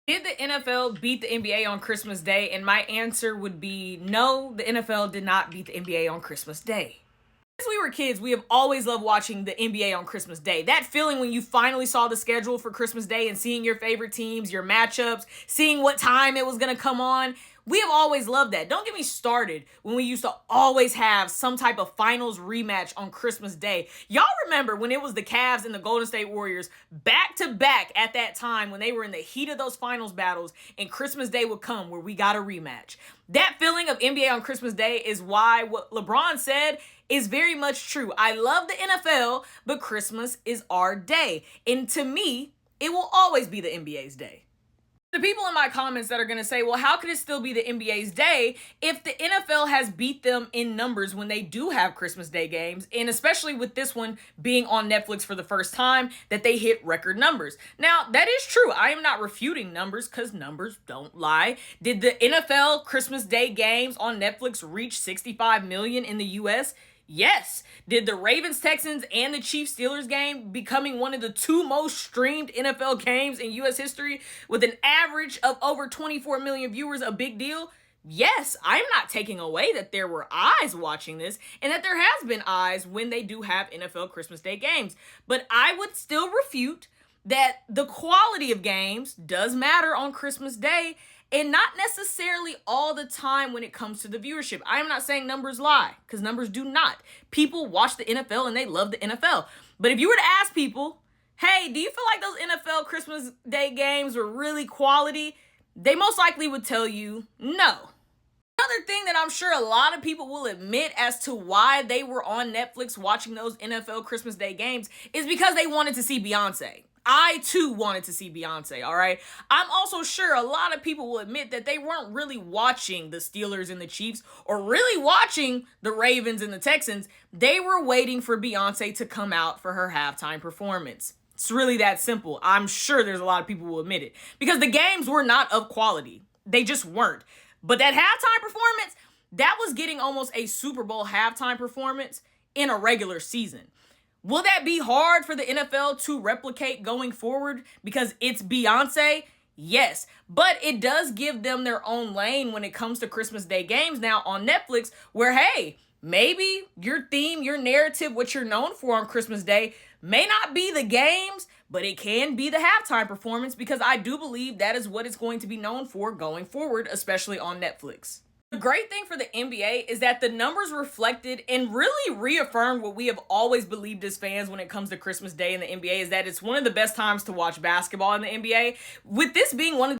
Did the NFL beat the NBA on Christmas Day? And my answer would be no, the NFL did not beat the NBA on Christmas Day. Since we were kids, we have always loved watching the NBA on Christmas Day. That feeling when you finally saw the schedule for Christmas Day and seeing your favorite teams, your matchups, seeing what time it was going to come on. We have always loved that. Don't get me started when we used to always have some type of finals rematch on Christmas Day. Y'all remember when it was the Cavs and the Golden State Warriors back to back at that time when they were in the heat of those finals battles and Christmas Day would come where we got a rematch. That feeling of NBA on Christmas Day is why what LeBron said is very much true. I love the NFL, but Christmas is our day. And to me, it will always be the NBA's day. The people in my comments that are going to say, well, how could it still be the NBA's day if the NFL has beat them in numbers when they do have Christmas Day games, and especially with this one being on Netflix for the first time, that they hit record numbers. Now, that is true. I am not refuting numbers because numbers don't lie. Did the NFL Christmas Day games on Netflix reach 65 million in the US? Yes. Did the Ravens, Texans, and the Chiefs Steelers game becoming one of the two most streamed NFL games in U.S. history with an average of over 24 million viewers a big deal? Yes, I'm not taking away that there were eyes watching this and that there has been eyes when they do have NFL Christmas Day games. But I would still refute that the quality of games does matter on Christmas Day and not necessarily all the time when it comes to the viewership. I am not saying numbers lie, because numbers do not. People watch the NFL and they love the NFL. But if you were to ask people, hey, do you feel like those NFL Christmas Day games were really quality? They most likely would tell you no. Another thing that I'm sure a lot of people will admit as to why they were on Netflix watching those NFL Christmas Day games is because they wanted to see Beyonce. I too wanted to see Beyonce, all right? I'm also sure a lot of people will admit that they weren't really watching the Steelers and the Chiefs or really watching the Ravens and the Texans. They were waiting for Beyonce to come out for her halftime performance. It's really that simple. I'm sure there's a lot of people who will admit it because the games were not of quality. They just weren't. But that halftime performance, that was getting almost a Super Bowl halftime performance in a regular season. Will that be hard for the NFL to replicate going forward because it's Beyonce? Yes, but it does give them their own lane when it comes to Christmas Day games now on Netflix where, hey, maybe your theme, your narrative, what you're known for on Christmas Day may not be the games, but it can be the halftime performance because I do believe that is what it's going to be known for going forward, especially on Netflix. The great thing for the NBA is that the numbers reflected and really reaffirmed what we have always believed as fans when it comes to Christmas Day in the NBA is that it's one of the best times to watch basketball in the NBA. With this being one of